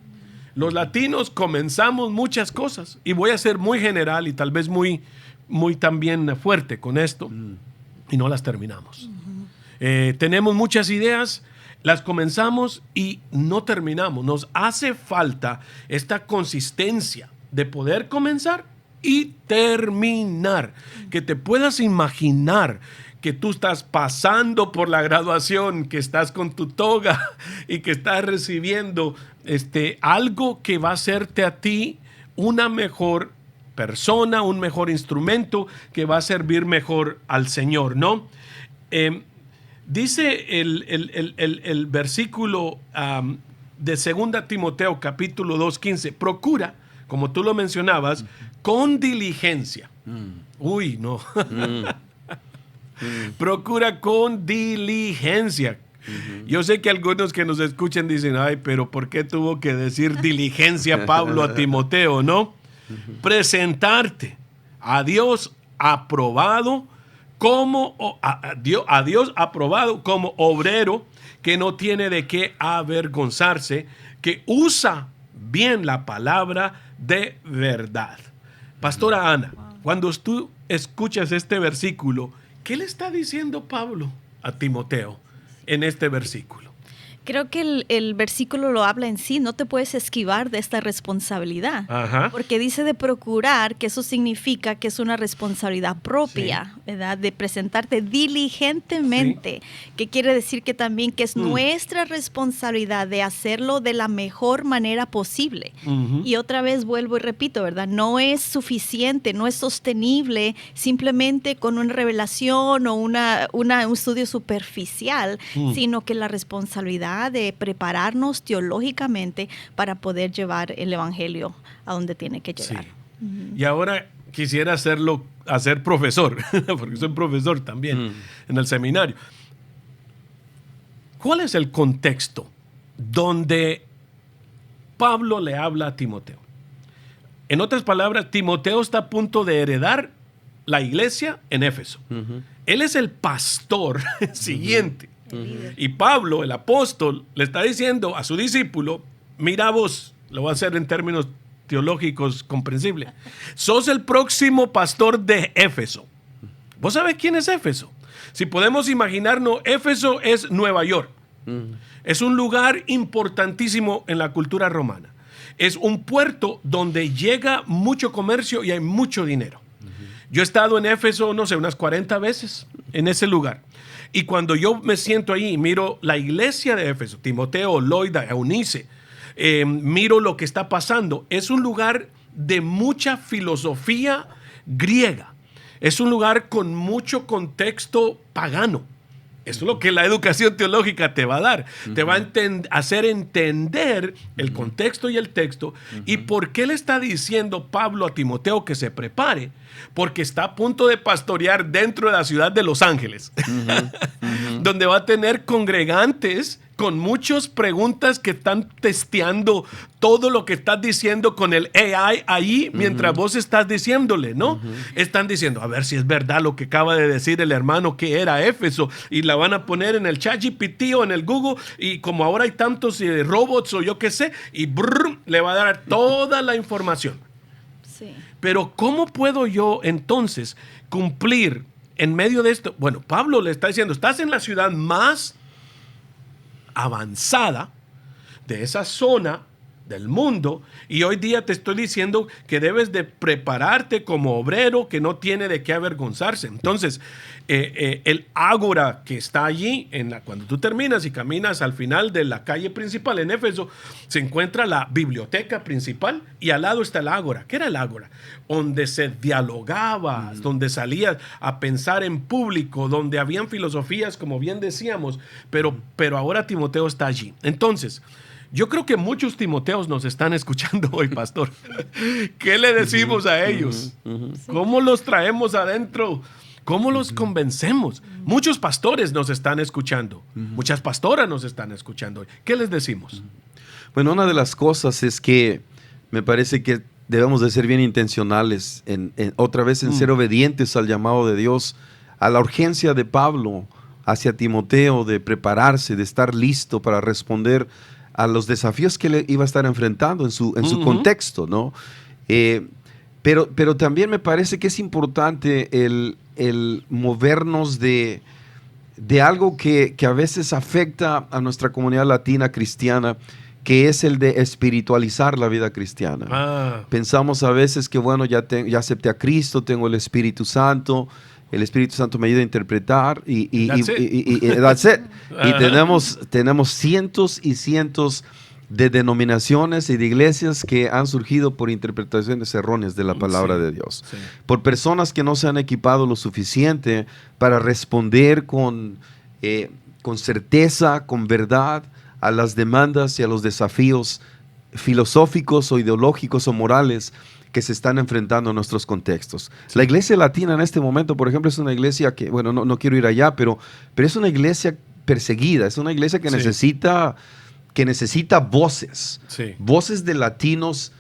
Los latinos comenzamos muchas cosas, y voy a ser muy general y tal vez muy muy también fuerte con esto y no las terminamos. Tenemos muchas ideas, las comenzamos y no terminamos. Nos hace falta esta consistencia de poder comenzar y terminar. Que te puedas imaginar que tú estás pasando por la graduación, que estás con tu toga y que estás recibiendo algo que va a hacerte a ti una mejor persona, un mejor instrumento que va a servir mejor al Señor, ¿no? Dice el versículo de 2 Timoteo capítulo 2:15, procura, como tú lo mencionabas, con diligencia. Uy, no. Procura con diligencia. Yo sé que algunos que nos escuchan dicen, ay, pero ¿por qué tuvo que decir diligencia Pablo a Timoteo, no? Presentarte a Dios aprobado a Dios aprobado como obrero que no tiene de qué avergonzarse, que usa bien la palabra de verdad. Pastora Ana, cuando tú escuchas este versículo, ¿qué le está diciendo Pablo a Timoteo en este versículo? Creo que el versículo lo habla en sí, no te puedes esquivar de esta responsabilidad. Ajá. Porque dice de procurar, que eso significa que es una responsabilidad propia, ¿verdad? De presentarte diligentemente, que quiere decir que también que es nuestra responsabilidad de hacerlo de la mejor manera posible. Y otra vez vuelvo y repito, ¿verdad? No es suficiente, no es sostenible simplemente con una revelación o un estudio superficial, sino que la responsabilidad de prepararnos teológicamente para poder llevar el evangelio a donde tiene que llegar. Y ahora quisiera hacer profesor, porque soy profesor también en el seminario. ¿Cuál es el contexto donde Pablo le habla a Timoteo? En otras palabras, Timoteo está a punto de heredar la iglesia en Éfeso. Él es el pastor siguiente. Y Pablo, el apóstol, le está diciendo a su discípulo, mira vos, lo voy a hacer en términos teológicos comprensibles, sos el próximo pastor de Éfeso. ¿Vos sabés quién es Éfeso? Si podemos imaginarnos, Éfeso es Nueva York. Es un lugar importantísimo en la cultura romana. Es un puerto donde llega mucho comercio y hay mucho dinero. Yo he estado en Éfeso, no sé, unas 40 veces en ese lugar. Y cuando yo me siento ahí y miro la iglesia de Éfeso, Timoteo, Loida, Eunice, miro lo que está pasando, es un lugar de mucha filosofía griega. Es un lugar con mucho contexto pagano. Eso es lo que la educación teológica te va a dar. Te va a hacer entender el contexto y el texto. ¿Y por qué le está diciendo Pablo a Timoteo que se prepare? Porque está a punto de pastorear dentro de la ciudad de Los Ángeles, donde va a tener congregantes con muchas preguntas que están testeando todo lo que estás diciendo con el AI ahí mientras vos estás diciéndole, ¿no? Están diciendo, a ver si es verdad lo que acaba de decir el hermano que era Éfeso, y la van a poner en el ChatGPT o en el Google, y como ahora hay tantos robots o yo qué sé, y le va a dar toda la información. Sí. Pero ¿cómo puedo yo entonces cumplir en medio de esto? Bueno, Pablo le está diciendo, estás en la ciudad más avanzada de esa zona del mundo, y hoy día te estoy diciendo que debes de prepararte como obrero que no tiene de qué avergonzarse. Entonces, el ágora que está allí, cuando tú terminas y caminas al final de la calle principal en Éfeso, se encuentra la biblioteca principal y al lado está el ágora. ¿Qué era el ágora? Donde se dialogaba, donde salías a pensar en público, donde habían filosofías, como bien decíamos, pero ahora Timoteo está allí. Entonces, yo creo que muchos Timoteos nos están escuchando hoy, pastor. ¿Qué le decimos a ellos? ¿Cómo los traemos adentro? ¿Cómo los convencemos? Muchos pastores nos están escuchando. Muchas pastoras nos están escuchando hoy. ¿Qué les decimos? Bueno, una de las cosas es que me parece que debemos de ser bien intencionales, otra vez en ser obedientes al llamado de Dios, a la urgencia de Pablo hacia Timoteo de prepararse, de estar listo para responder a los desafíos que le iba a estar enfrentando en su contexto, ¿no? Pero también me parece que es importante el movernos de algo que a veces afecta a nuestra comunidad latina cristiana, que es el de espiritualizar la vida cristiana. Pensamos a veces que, bueno, ya acepté a Cristo, tengo el Espíritu Santo me ayuda a interpretar y that's it. Y tenemos cientos y cientos de denominaciones y de iglesias que han surgido por interpretaciones erróneas de la palabra de Dios. Sí. Por personas que no se han equipado lo suficiente para responder con certeza, con verdad, a las demandas y a los desafíos filosóficos o ideológicos o morales que se están enfrentando en nuestros contextos. Sí. La iglesia latina en este momento, por ejemplo, es una iglesia que, bueno, no quiero ir allá, pero es una iglesia perseguida, es una iglesia que necesita voces, voces de latinos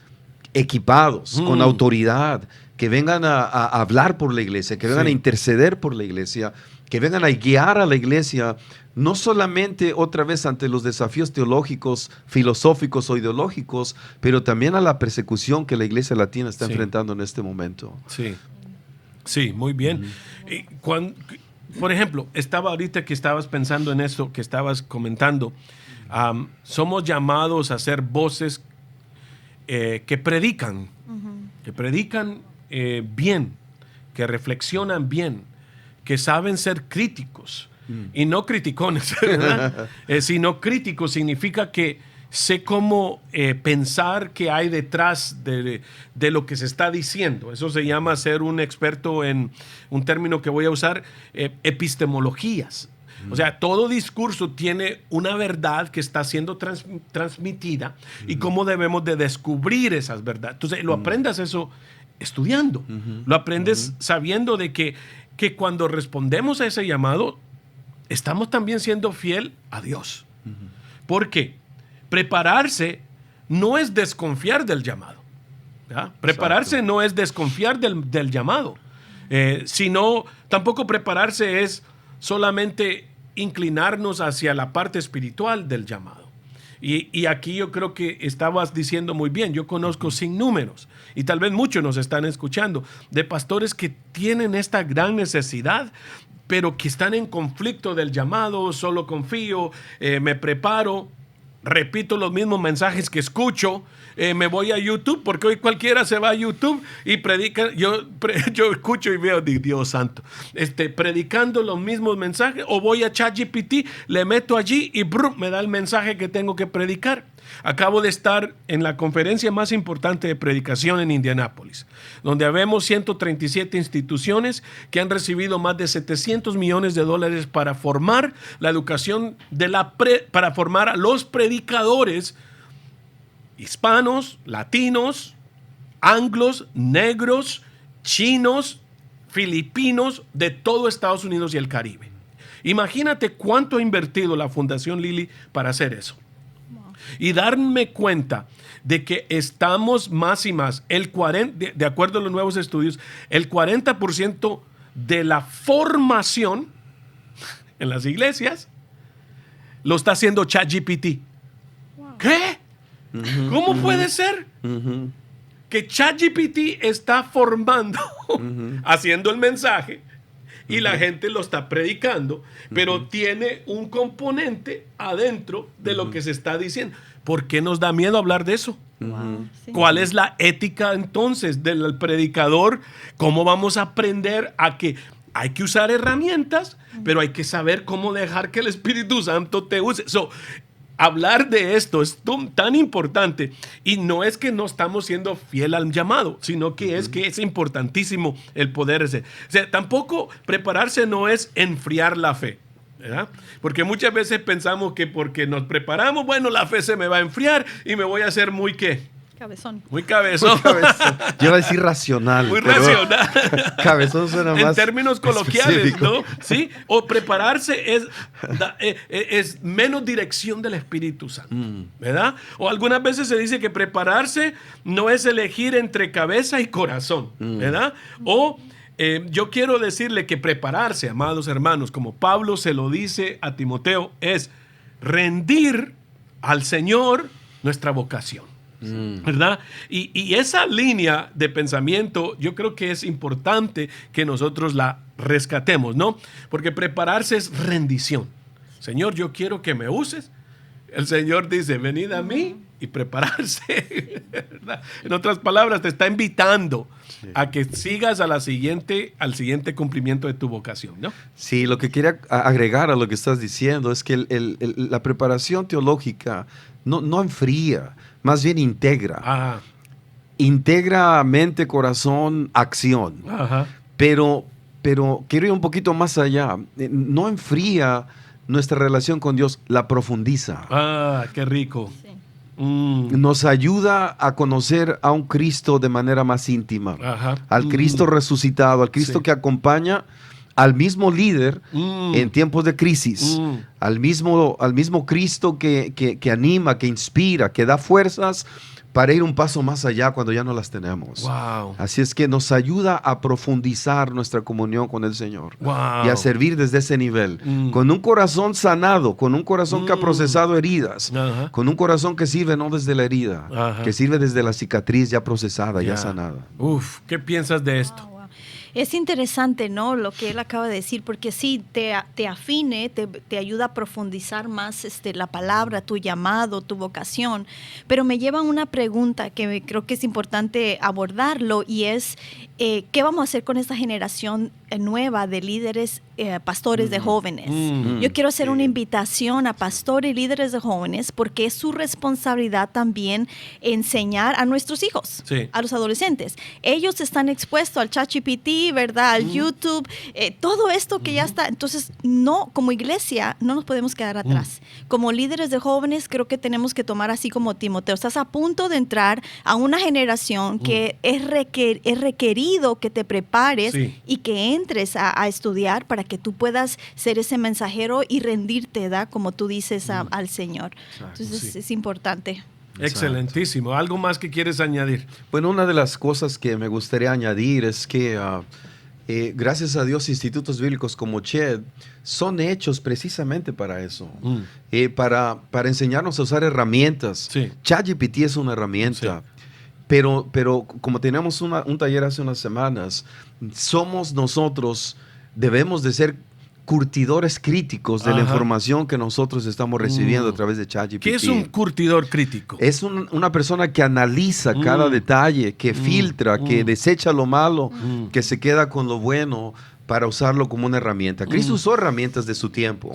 equipados, con autoridad, que vengan a hablar por la iglesia, que vengan a interceder por la iglesia, que vengan a guiar a la iglesia, no solamente otra vez ante los desafíos teológicos, filosóficos o ideológicos, pero también a la persecución que la iglesia latina está enfrentando en este momento. Sí, muy bien. Por ejemplo, ahorita que estabas pensando en esto, que estabas comentando, somos llamados a ser voces que predican, bien, que reflexionan bien, que saben ser críticos y no criticones, ¿verdad? Sino críticos significa que sé cómo pensar qué hay detrás de lo que se está diciendo. Eso se llama ser un experto en un término que voy a usar, epistemologías. O sea, todo discurso tiene una verdad que está siendo transmitida y cómo debemos de descubrir esas verdades. Entonces, lo aprendas eso estudiando. Lo aprendes sabiendo de que cuando respondemos a ese llamado, estamos también siendo fiel a Dios. ¿Por qué? Prepararse no es desconfiar del llamado. ¿Ya? Prepararse no es desconfiar del llamado. Sino, tampoco prepararse es solamente inclinarnos hacia la parte espiritual del llamado. Y aquí yo creo que estabas diciendo muy bien, yo conozco sin números, y tal vez muchos nos están escuchando, de pastores que tienen esta gran necesidad, pero que están en conflicto del llamado, solo confío, me preparo, repito los mismos mensajes que escucho, me voy a YouTube, porque hoy cualquiera se va a YouTube y predica. Yo escucho y veo, Dios santo, predicando los mismos mensajes, o voy a ChatGPT, le meto allí y me da el mensaje que tengo que predicar. Acabo de estar en la conferencia más importante de predicación en Indianápolis, donde habemos 137 instituciones que han recibido más de $700 millones para formar la educación para formar a los predicadores hispanos, latinos, anglos, negros, chinos, filipinos, de todo Estados Unidos y el Caribe. Imagínate cuánto ha invertido la Fundación Lilly para hacer eso. Y darme cuenta de que estamos más y más, de acuerdo a los nuevos estudios, el 40% de la formación en las iglesias lo está haciendo ChatGPT. Wow. ¿Qué? ¿Cómo puede ser? Que ChatGPT está formando, haciendo el mensaje, y la gente lo está predicando, pero tiene un componente adentro de lo que se está diciendo. ¿Por qué nos da miedo hablar de eso? ¿Cuál es la ética entonces del predicador? ¿Cómo vamos a aprender a que hay que usar herramientas, pero hay que saber cómo dejar que el Espíritu Santo te use? Hablar de esto es tan importante, y no es que no estamos siendo fiel al llamado, sino que es importantísimo el poder ese. O sea, tampoco prepararse no es enfriar la fe, ¿verdad? Porque muchas veces pensamos que porque nos preparamos, bueno, la fe se me va a enfriar y me voy a hacer muy ¿qué? Cabezón. Muy cabezón. Yo iba a decir racional. Muy racional. Cabezón suena más en términos coloquiales, específico, ¿no? ¿Sí? O prepararse es menos dirección del Espíritu Santo, ¿verdad? O algunas veces se dice que prepararse no es elegir entre cabeza y corazón, ¿verdad? O yo quiero decirle que prepararse, amados hermanos, como Pablo se lo dice a Timoteo, es rendir al Señor nuestra vocación. ¿verdad? Y esa línea de pensamiento yo creo que es importante que nosotros la rescatemos, ¿no? Porque prepararse es rendición. Señor, yo quiero que me uses. El Señor dice, venid a mí y prepararse. ¿Verdad? En otras palabras, te está invitando a que sigas al siguiente cumplimiento de tu vocación, ¿no? Sí, lo que quería agregar a lo que estás diciendo es que la preparación teológica no enfría, más bien integra. Ajá. Integra mente, corazón, acción. Ajá. Pero quiero ir un poquito más allá. No enfría nuestra relación con Dios, la profundiza. Ah, qué rico. Sí. Nos ayuda a conocer a un Cristo de manera más íntima. Ajá. Al Cristo resucitado, al Cristo que acompaña al mismo líder en tiempos de crisis, al mismo Cristo que anima, que inspira, que da fuerzas para ir un paso más allá cuando ya no las tenemos. Wow. Así es que nos ayuda a profundizar nuestra comunión con el Señor. Wow. Y a servir desde ese nivel. Con un corazón sanado, con un corazón que ha procesado heridas, Ajá. con un corazón que sirve no desde la herida, Ajá. que sirve desde la cicatriz ya procesada, ya sanada. Uf, ¿qué piensas de esto? Es interesante, ¿no? Lo que él acaba de decir, porque sí, te afine, te ayuda a profundizar más la palabra, tu llamado, tu vocación, pero me lleva a una pregunta que creo que es importante abordarlo y es, ¿qué vamos a hacer con esta generación nueva de líderes, pastores de jóvenes? Yo quiero hacer una invitación a pastores y líderes de jóvenes porque es su responsabilidad también enseñar a nuestros hijos, a los adolescentes. Ellos están expuestos al ChatGPT, ¿verdad? Al YouTube, todo esto que ya está. Entonces, no, como iglesia, no nos podemos quedar atrás. Como líderes de jóvenes, creo que tenemos que tomar así como Timoteo. Estás a punto de entrar a una generación que es requerido que te prepares y que entres a estudiar para que tú puedas ser ese mensajero y rendirte, ¿da? Como tú dices, al Señor. Exacto, entonces, es importante. Excelentísimo. ¿Algo más que quieres añadir? Bueno, una de las cosas que me gustaría añadir es que gracias a Dios institutos bíblicos como CHED son hechos precisamente para eso, para enseñarnos a usar herramientas. ChatGPT es una herramienta, pero como teníamos un taller hace unas semanas, somos nosotros, debemos de ser curtidores críticos de la información que nosotros estamos recibiendo a través de ChatGPT. ¿Qué es un curtidor crítico? Es una persona que analiza cada detalle, que filtra, que desecha lo malo, que se queda con lo bueno para usarlo como una herramienta. Cristo usó herramientas de su tiempo.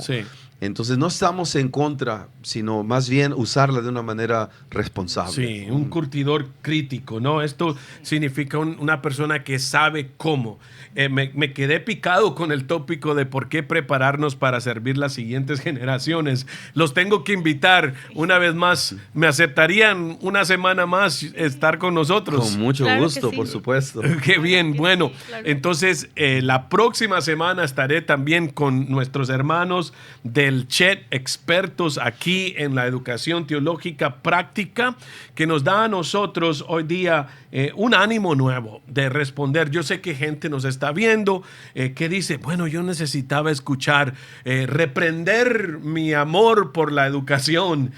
Entonces no estamos en contra, sino más bien usarla de una manera responsable. Sí, un curtidor crítico, ¿no? Esto significa una persona que sabe cómo. Me quedé picado con el tópico de por qué prepararnos para servir las siguientes generaciones. Los tengo que invitar una vez más. ¿Me aceptarían una semana más estar con nosotros? Con mucho gusto, por supuesto. Qué bien, bueno. Claro. Entonces, la próxima semana estaré también con nuestros hermanos del CHED, expertos aquí en la educación teológica práctica, que nos da a nosotros hoy día un ánimo nuevo de responder. Yo sé que gente nos está viendo que dice, bueno, yo necesitaba escuchar, reprender mi amor por la educación,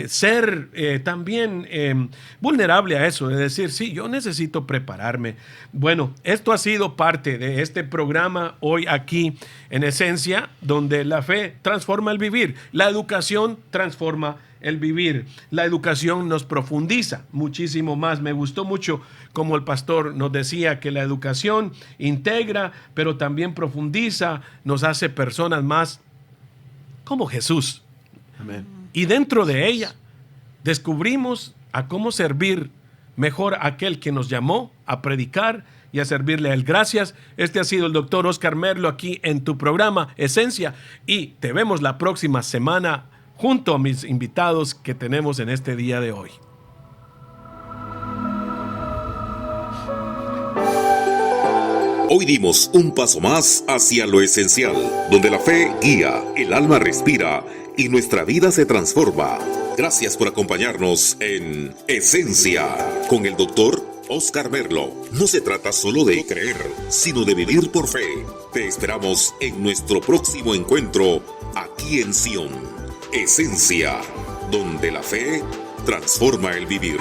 ser también vulnerable a eso, de decir, sí, yo necesito prepararme. Bueno, esto ha sido parte de este programa hoy aquí en Esencia, donde la fe transforma el vivir, la educación transforma el vivir. La educación nos profundiza muchísimo más. Me gustó mucho como el pastor nos decía que la educación integra, pero también profundiza, nos hace personas más como Jesús. Amén. Y dentro de ella descubrimos a cómo servir mejor a aquel que nos llamó a predicar y a servirle a él. Gracias. Este ha sido el doctor Oscar Merlo aquí en tu programa Esencia y te vemos la próxima semana junto a mis invitados que tenemos en este día de hoy. Hoy dimos un paso más hacia lo esencial, donde la fe guía, el alma respira y nuestra vida se transforma. Gracias por acompañarnos en Esencia con el doctor Oscar Merlo. No se trata solo de creer, sino de vivir por fe. Te esperamos en nuestro próximo encuentro aquí en Sion. Esencia, donde la fe transforma el vivir.